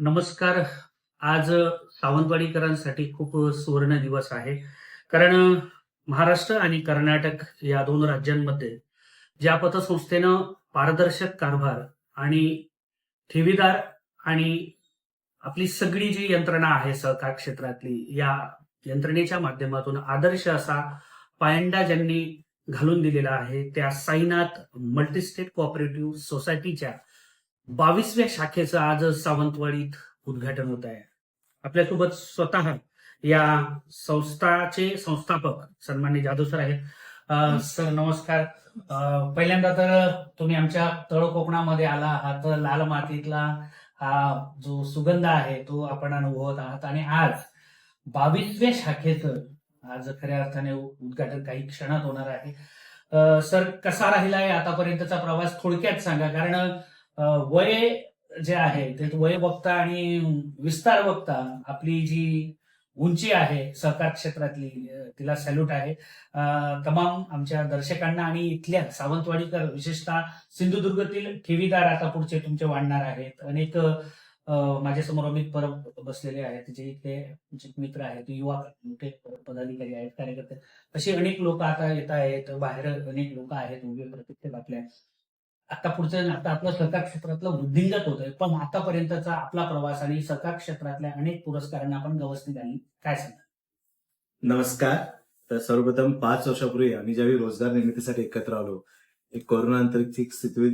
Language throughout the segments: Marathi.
नमस्कार. आज सावंतवाडीकरांसाठी खूप सुवर्ण दिवस आहे. कारण महाराष्ट्र आणि कर्नाटक या 2 राज्यांमध्ये ज्या पतसंस्थेनं पारदर्शक कारभार आणि ठेवीदार आणि आपली सगळी जी यंत्रणा आहे सहकार क्षेत्रातली, या यंत्रणेच्या माध्यमातून आदर्श असा पायंडा ज्यांनी घालून दिलेला आहे, त्या साईनाथ मल्टीस्टेट कोऑपरेटिव्ह सोसायटीच्या 22व्या शाखेचं आज सावंतवाडीत उद्घाटन होत आहे. आपल्यासोबत स्वतः या संस्थाचे संस्थापक सन्माननीय जाधव सर आहेत. सर नमस्कार. पहिल्यांदा तर तुम्ही आमच्या तळ कोकणामध्ये आला आहात. लाल मातीतला हा जो सुगंध आहे तो आपण अनुभवत आहात आणि आज 22व्या शाखेचं आज खऱ्या अर्थाने उद्घाटन काही क्षणात होणार आहे. सर कसा राहिलाय आतापर्यंतचा प्रवास थोडक्यात सांगा. कारण वय जे आहे ते वय बघता आणि विस्तार बघता आपली जी उंची आहे सहकार क्षेत्रातली तिला सॅल्यूट आहे. तमाम आमच्या दर्शकांना आणि इथल्या सावंतवाडीकर विशेषतः सिंधुदुर्गातील ठेवीदार आता पुढचे तुमचे वाढणार आहेत. अनेक माझ्यासमोर अमित परब बसलेले आहेत, जे इथले मित्र आहेत, युवा मोठे पदाधिकारी आहेत, कार्यकर्ते, असे अनेक लोक आता येत आहेत. बाहेर अनेक लोक आहेत उभे प्रत्येक आपल्या. आता पुढचं आता आपलं सहकार क्षेत्रातलं वृद्धिंगत होतंय, पण आतापर्यंतचा आपला प्रवास आणि सहकार क्षेत्रातल्या अनेक पुरस्कारांना आपण गवसणी घालली, काय सांगा? नमस्कार. तर सर्वप्रथम 5 वर्षापूर्वी आम्ही ज्यावेळी रोजगार निर्मितीसाठी एकत्र आलो, एक कोरोनानंतरची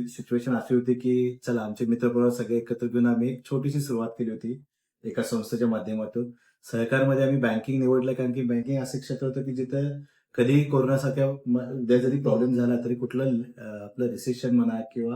सिच्युएशन अशी होती की चला आमचे मित्रपरिवार सगळे एकत्र घेऊन आम्ही एक छोटीशी सुरुवात केली होती एका संस्थेच्या माध्यमातून. सहकारमध्ये आम्ही बँकिंग निवडलं, कारण की बँकिंग असं क्षेत्र होतं की जिथं कधीही कोरोनासारख्या उद्या जरी प्रॉब्लेम झाला तरी कुठलं आपलं रिसेशन म्हणा किंवा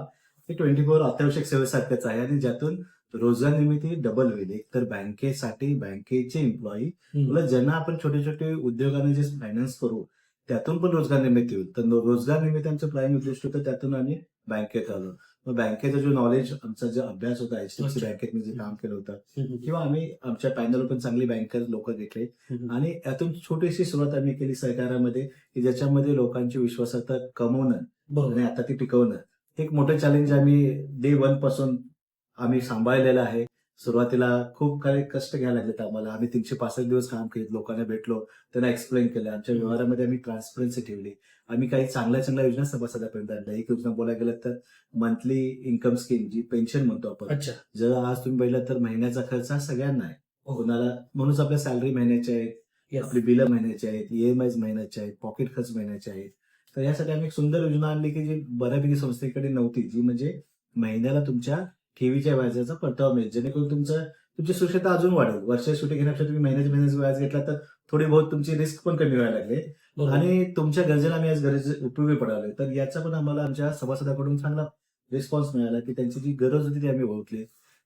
हे 24 अत्यावश्यक सेवेसारखंच आहे आणि ज्यातून रोजगार निर्मिती डबल होईल. एक तर बँकेसाठी बँकेचे एम्प्लॉई, तुला ज्यांना आपण छोटे छोटे उद्योगाने जे फायनान्स करू त्यातून पण रोजगार निर्मिती होईल. तर रोजगार निर्मिती आमचं प्राईम उद्दिष्ट होतं, त्यातून आम्ही बँकेत आलो. मग बँकेचा जो नॉलेज आमचा जो अभ्यास होता, एचडीएफसी बँकेत मी जे काम केलं होतं किंवा आम्ही आमच्या पॅनल पण चांगली बँकर लोक घेतले आणि यातून छोटीशी सुरुवात आम्ही केली सहकारामध्ये, की ज्याच्यामध्ये लोकांची विश्वासार्हता कमवणं आणि आता ती टिकवणं एक मोठं चॅलेंज आम्ही डे 1 पासून आम्ही सांभाळलेलं आहे. सुरुवातीला खूप काही कष्ट घ्यायला लागलेत आम्हाला. आम्ही 365 दिवस काम केले, लोकांना भेटलो, त्यांना एक्सप्लेन केलं. आमच्या व्यवहारामध्ये आम्ही ट्रान्सपरन्सी ठेवली. आम्ही काही चांगल्या चांगल्या योजना सभासदापर्यंत आणल्या. एक योजना बोलायला गेलं तर मंथली इन्कम स्कीम, जी पेन्शन म्हणतो आपण. जर आज तुम्ही बघितलं तर महिन्याचा खर्च हा सगळ्यांना आहे. कोणाला म्हणूनच आपल्या सॅलरी महिन्याच्या आहेत, आपली बिलं महिन्याची आहेत, ईएमआय महिन्याचे आहेत, पॉकेट खर्च महिन्याचे आहेत. तर यासाठी आम्ही एक सुंदर योजना आणली की जी बऱ्यापैकी संस्थेकडे नव्हती, जी म्हणजे महिन्याला तुमच्या ठेवीच्या व्याजाचा परतावा मिळेल, जेणेकरून तुमची सुरक्षितता अजून वाढेल. वर्षाची सुट्टी घेण्यापेक्षा तुम्ही महिन्याचे व्याज घेतला तर थोडी बहुत तुमची रिस्क पण कमी व्हायला लागले आणि तुमच्या गरजेला आम्ही आज उपयोगी पडाले. तर याचा पण आम्हाला आमच्या सभासदाकडून चांगला रिस्पॉन्स मिळाला की त्यांची जी गरज होती ती आम्ही ओळखली.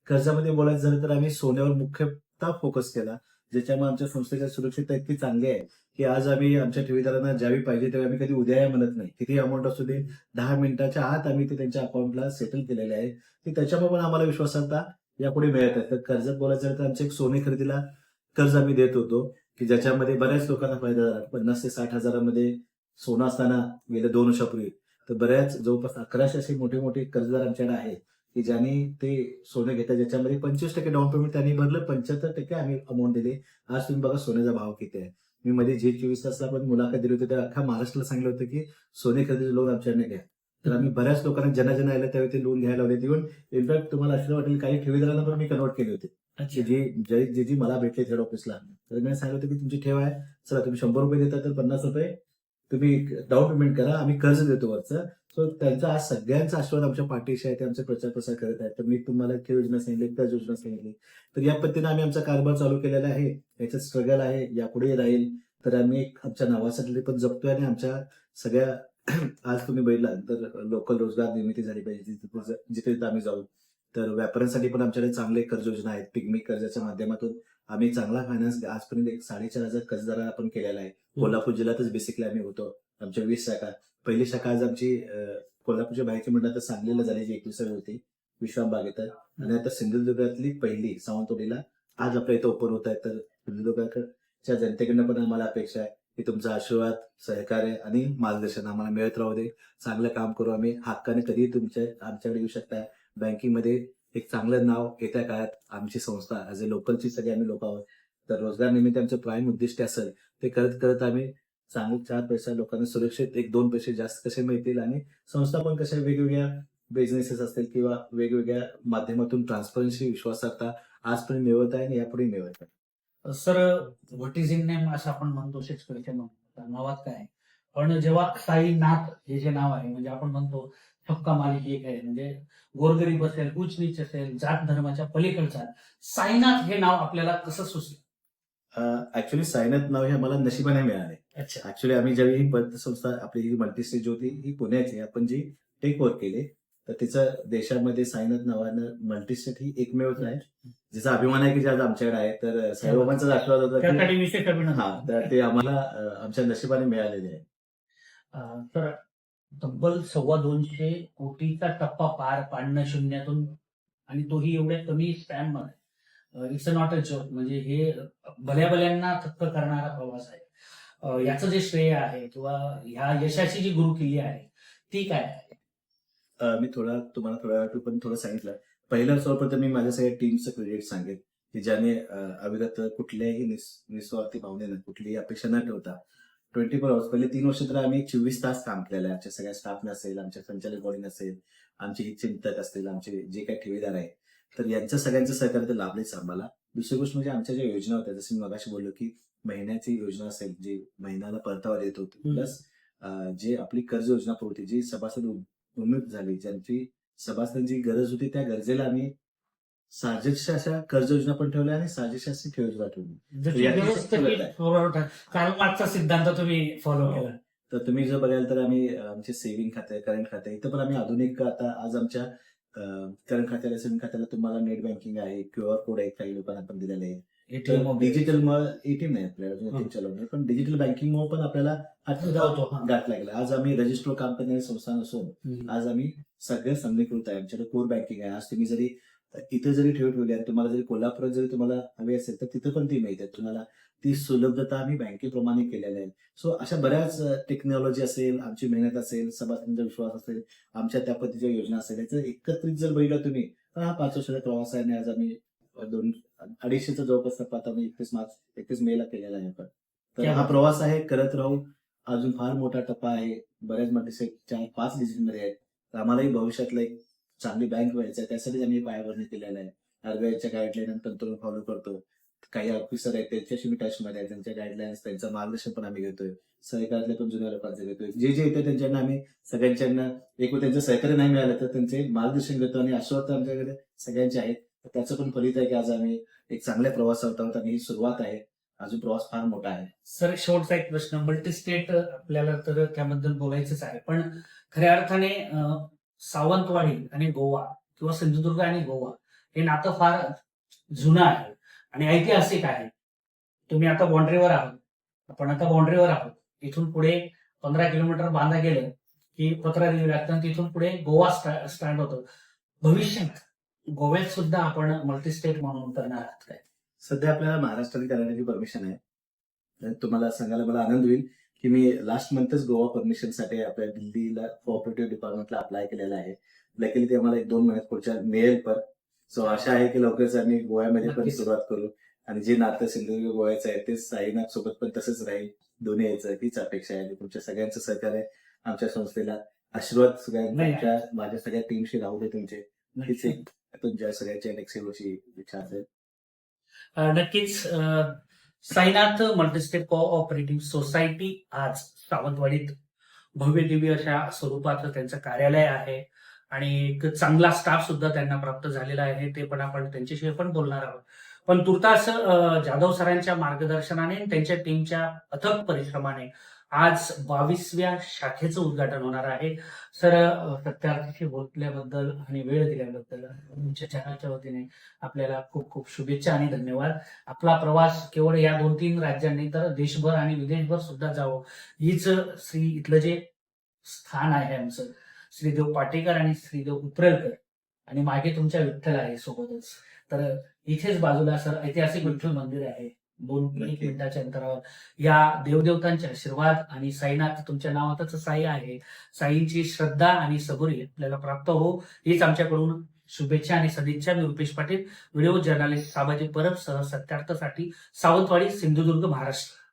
कर्जामध्ये बोलायचं झालं तर आम्ही सोन्यावर मुख्यतः फोकस केला, ज्याच्यामुळे आमच्या संस्थेच्या सुरक्षितता इतकी चांगली आहे की आज आम्ही आमच्या ठेवीदारांना ज्यावेळी पाहिजे तेव्हा आम्ही कधी उद्या या म्हणत नाही. किती अमाऊंट असू दे, 10 मिनिटाच्या आत आम्ही ते त्यांच्या अकाउंटला सेटल केलेले आहे, की त्याच्यामुळे पण आम्हाला विश्वासार्हता यापुढे मिळत आहे. तर कर्जात बोलायचं झालं तर आमचे एक सोने खरेदीला कर्ज आम्ही देत होतो, की ज्याच्यामध्ये बऱ्याच लोकांना फायदा झाला. 50 ते 60 हजारामध्ये सोनं असताना गेल्या 2 वर्षापूर्वी तर बऱ्याच जवळपास 1100 असे मोठे मोठे कर्जदार आमच्याकडे आहेत, की ज्यांनी ते सोनं घेतात, ज्याच्यामध्ये 25% डाऊन पेमेंट त्यांनी भरलं, 75% आम्ही अमाऊंट दिली. आज तुम्ही बघा सोन्याचा भाव किती आहे. मी मध्ये जे 24 तासला पण मुलाखत दिली होती, त्या अख्खा महाराष्ट्राला सांगितलं होतं की सोने खरेदी लोन आमच्याकडे घ्या. तर आम्ही बऱ्याच लोकांना ज्यांना आलं त्यावेळी ते लोन घ्यायला लावले. इव्हन इनफॅक्ट तुम्हाला असं वाटेल काही ठेवीदारांना पण मी कन्वर्ट केले होते, जी मला भेटले हेड ऑफिसला. तर मी सांगितलं होतं की तुमची ठेव आहे, चला तुम्ही 100 रुपये देता तर 50 रुपये तुम्ही डाऊन पेमेंट करा, आम्ही कर्ज देतो वरचं. सो त्यांचा आज सगळ्यांचा आशीर्वाद आमच्या पाठीशी आहे, ते आमचे प्रचार प्रसार करत आहेत. तर मी तुम्हाला एक योजना सांगितली, त्या योजना सांगितली. तर या पद्धतीने आम्ही आमचा कारभार चालू केलेला आहे. याच्यात स्ट्रगल आहे, यापुढे राहील. तर आम्ही आमच्या नावासाठी पण जपतोय आणि आमच्या सगळ्या आज तुम्ही बघितला तर लोकल रोजगार निर्मिती झाली पाहिजे जिथे जिथे आम्ही जाऊ. तर व्यापाऱ्यांसाठी पण आमच्याकडे चांगले कर्ज योजना आहेत. पिग्मी कर्जाच्या माध्यमातून आम्ही चांगला फायनान्स आजपर्यंत 4,500 कर्जदारांना आपण केलेला आहे. कोल्हापूर जिल्ह्यातच बेसिकली आम्ही होतो. आमच्या 20 शाखा. पहिली शाखा आज आमची कोल्हापूरच्या बाहेरची म्हणतात तर सांगलीला झाली, जी 21 होती विश्रामबाग इथं, आणि आता सिंधुदुर्गातली पहिली सावंतवाडीला आज आपल्या इथं ओपन होत आहे. तर सिंधुदुर्गाच्या जनतेकडनं पण आम्हाला अपेक्षा आहे की तुमचा आशीर्वाद, सहकार्य आणि मार्गदर्शन आम्हाला मिळत राहू दे. चांगलं काम करू आम्ही. हक्काने कधीही आमच्याकडे येऊ शकता. बँकिंगमध्ये एक चांगलं नाव येत्या काळात आमची संस्था ॲज अ लोकलची सगळे आम्ही लोक आहोत. तर रोजगार निर्मिती आमचं प्राईम उद्दिष्ट असेल ते करत करत आम्ही चांगले 4 पैसा लोकांना सुरक्षित 1-2 पैसे जास्त कसे मिळतील आणि संस्था पण कशा वेगवेगळ्या बिझनेसेस असतील किंवा वेगवेगळ्या माध्यमातून ट्रान्सपरन्सी, विश्वासार्हता आजपर्यंत मिळवत आहे आणि यापुढे मिळवत आहे. Sir, what is in name असं आपण म्हणतो शेक्सपियरच्या नावात काय आहे? पण जेव्हा साईनाथ हे जे नाव आहे, म्हणजे आपण म्हणतो ठपका मालिक एक आहे, म्हणजे गोरगरीब असेल, उच्च नीच असेल, जात धर्माच्या पलीकडचा साईनाथ हे नाव आपल्याला कसं सुचलं? ऍक्च्युली साईनाथ नाव हे आम्हाला नशिबाने मिळाले. अच्छा. ऍक्च्युली आम्ही ज्यावेळी ही पतसंस्था आपली ही मल्टीस्टेज होती ही पुण्याची आपण जी टेक वर्क केली तर तिचं देशामध्ये साईनाथ नावानं मल्टीस्टेट ही एकमेवच आहे जिचा अभिमान आहे की जे आज आमच्याकडे आहे. तर साईबाबांचा आशीर्वाद होता की त्यासाठी विशेष हा अभिनंदन. तर ते आम्हाला आमच्या नशिबाने मिळालेले आहे. तर तब्बल 225 कोटीचा टप्पा पार पाडणं शून्यातून, आणि तोही एवढ्या कमी स्पॅन मध्ये, इट्स नॉट अ जोक. म्हणजे हे भल्या थक्क करणारा प्रवास आहे. याचं जे श्रेय आहे किंवा ह्या यशाची जी गुरुकिल्ली आहे ती काय आहे? मी तुम्हाला थोड्या वेळ पण थोडं सांगितलं. पहिल्या सर्वप्रथम मी माझ्या सगळ्या टीमचं क्रेडिट सांगेन की ज्याने अविरत कुठल्याही निस्वार्थी भावनेनं कुठलीही अपेक्षा न ठेवता 24 आवर्स पहिले 3 वर्ष तर आम्ही 24 तास काम केलेलं आहे. आमच्या सगळ्या स्टाफने असेल, आमच्या संचालक बॉडी असेल, आमचे चिंतक असतील, आमचे जे काही ठेवीदार आहे तर यांचं सगळ्यांचं सहकार्य तर लाभलेच आम्हाला. दुसरी गोष्ट म्हणजे आमच्या ज्या योजना होत्या जसं मी मगाशी बोललो की महिन्याची योजना असेल जी महिन्याला परतावा देत होती प्लस जे आपली कर्ज योजना होती जी सभासद उन्नत झाली ज्यांची सभासदांची गरज होती त्या गरजेला आम्ही साजेशा अशा कर्ज योजना पण ठेवल्या आणि साजेशा अशी ठेव योजना ठेवली. जशी याची व्यवस्थित सफलता आहे. पुरवठा, कार्ल मार्क्सचा सिद्धांत तुम्ही फॉलो केला. तर तुम्ही जर बघाल तर आम्ही आमचे सेव्हिंग खाते करंट खाते इथं पण आम्ही आधुनिक आता आज आमच्या करंट खात्याला सेव्हिंग खात्याला तुम्हाला नेट बँकिंग आहे, क्यूआर कोड आहे, काही लोकांना आपण दिलेले आहे. ATM डिजिटल एटीएम नाही आपल्याला ATM चालवणे पण डिजिटल बँकिंग पण आपल्याला जातो. गाठ लागला. आज आम्ही रजिस्टर काम करणारी संस्था नसून आज आम्ही सगळे संघीकृत आहे. आमच्याकडे कोर बँकिंग आहे. आज तुम्ही जरी इथे जरी ठेवली आणि तुम्हाला जरी कोल्हापुरात जरी तुम्हाला हवी असेल तर तिथे पण ती मिळते तुम्हाला. ती सुलभता आम्ही बँकेप्रमाणे केलेल्या आहे. सो अशा बऱ्याच टेक्नॉलॉजी असेल, आमची मेहनत असेल, सभासदांचा विश्वास असेल, आमच्या त्या पद्धतीच्या योजना असेल याचं एकत्रित जर बघितलं तुम्ही तर हा 5 वर्षाचा प्रवास आहे आणि आज आम्ही 250चा जवळपास आता आम्ही 31 मेला केलेला आहे आपण. तर हा प्रवास आहे करत राहू. अजून फार मोठा टप्पा आहे. बऱ्याच मध्ये 4-5 डिजिटमध्ये आहेत. तर आम्हालाही भविष्यातला एक चांगली बँक व्हायचं आहे त्यासाठी आम्ही पायाभरणी केलेला आहे. आरबीआयच्या गाईडलाईन तंत्र फॉलो करतो. काही ऑफिसर आहेत त्यांच्याशी मी टचमध्ये आहे. त्यांच्या गाईडलाईन्स त्यांचं मार्गदर्शन पण आम्ही घेतोय. सहकार्यातले पण जुन्या लोकांचं घेतोय. जे येते त्यांच्याना आम्ही सगळ्यांच्यांना एक त्यांचं सहकार्य नाही मिळालं तर त्यांचे मार्गदर्शन घेतो आणि आशीर्वाद आमच्याकडे सगळ्यांचे आहेत. त्याचं पण फलित आहे की आज आम्ही एक चांगल्या प्रवासावर आहोत आणि ही सुरुवात आहे. अजून प्रवास फार मोठा आहे. सर, शेवटचा एक प्रश्न. मल्टीस्टेट आपल्याला तर त्याबद्दल बोलायचंच आहे, पण खऱ्या अर्थाने सावंतवाडी आणि गोवा किंवा सिंधुदुर्ग आणि गोवा हे नातं फार जुनं आहे आणि ऐतिहासिक आहे. तुम्ही आता बाउंड्रीवर आहात, आपण आता बाउंड्रीवर आहोत. इथून पुढे 15 किलोमीटर बांधा गेलं की पत्रा दिली लागतं आणि तिथून पुढे गोवा स्टँड होतं. भविष्यात गोव्यात सुद्धा आपण मल्टीस्टेट म्हणून करणार आहात काय? सध्या आपल्याला महाराष्ट्रात करण्याची परमिशन आहे. तर तुम्हाला सांगायला मला आनंद होईल की मी लास्ट मंथच गोवा परमिशनसाठी आपल्या दिल्लीला कोऑपरेटिव्ह डिपार्टमेंटला अप्लाय केलेला आहे. लकीली ते आम्हाला 1-2 महिन्यात पुढच्या मिळेल पण. सो आशा आहे की लवकरच आम्ही गोव्यामध्ये पण नक्कीच. सुरुवात करू आणि जे नातं सिंधुदुर्ग गोव्याचं आहे ते साईनाथ सोबत पण तसंच राहील. दोन्ही यायचं हीच अपेक्षा आहे आणि तुमच्या सगळ्यांचं सहकार्य आमच्या संस्थेला आशीर्वाद सगळ्यांच्या माझ्या सगळ्या टीमशी राहू दे तुमचे. हीच एक तुमच्या सगळ्यांच्या नेक्स्ट वर्षी इच्छा असेल. नक्कीच. साईनाथ मल्टीस्टेट कोऑपरेटिव्ह सोसायटी आज सावंतवाडीत भव्य दिव्य अशा स्वरूपाचं त्यांचं कार्यालय आहे आणि एक चांगला स्टाफ सुद्धा त्यांना प्राप्त झालेला आहे. ते पण आपण त्यांच्याशी पण बोलणार आहोत. पण तुर्तास जाधव सरांच्या मार्गदर्शनाने त्यांच्या टीमच्या अथक परिश्रमाने आज 22व्या शाखेचं उद्घाटन होणार आहे. सर, सत्यार्थीशी बोलल्याबद्दल आणि वेळ दिल्याबद्दल तुमच्या चॅनलच्या वतीने आपल्याला खूप खूप शुभेच्छा आणि धन्यवाद. आपला प्रवास केवळ या 2-3 राज्यांनी तर देशभर आणि विदेशभर सुद्धा जावं हीच इथलं जे स्थान आहे आमचं, श्रीदेव पाटेकर आणि श्रीदेव उप्रेलकर आणि मागे तुमच्या विठ्ठल आहे सोबतच. तर इथेच बाजूला सर ऐतिहासिक विठ्ठल मंदिर आहे 2-1 मिनिटाच्या अंतरावर. या देवदेवतांचे आशीर्वाद आणि साईनाथ तुमच्या नावातच साई आहे, साईंची श्रद्धा आणि सबुरी आपल्याला प्राप्त हो हीच आमच्याकडून शुभेच्छा आणि सदिच्छा. मी रुपेश पाटील, व्हिडिओ जर्नलिस्ट सामाजिक परब सह सत्यार्थसाठी, सावंतवाडी, सिंधुदुर्ग, महाराष्ट्र.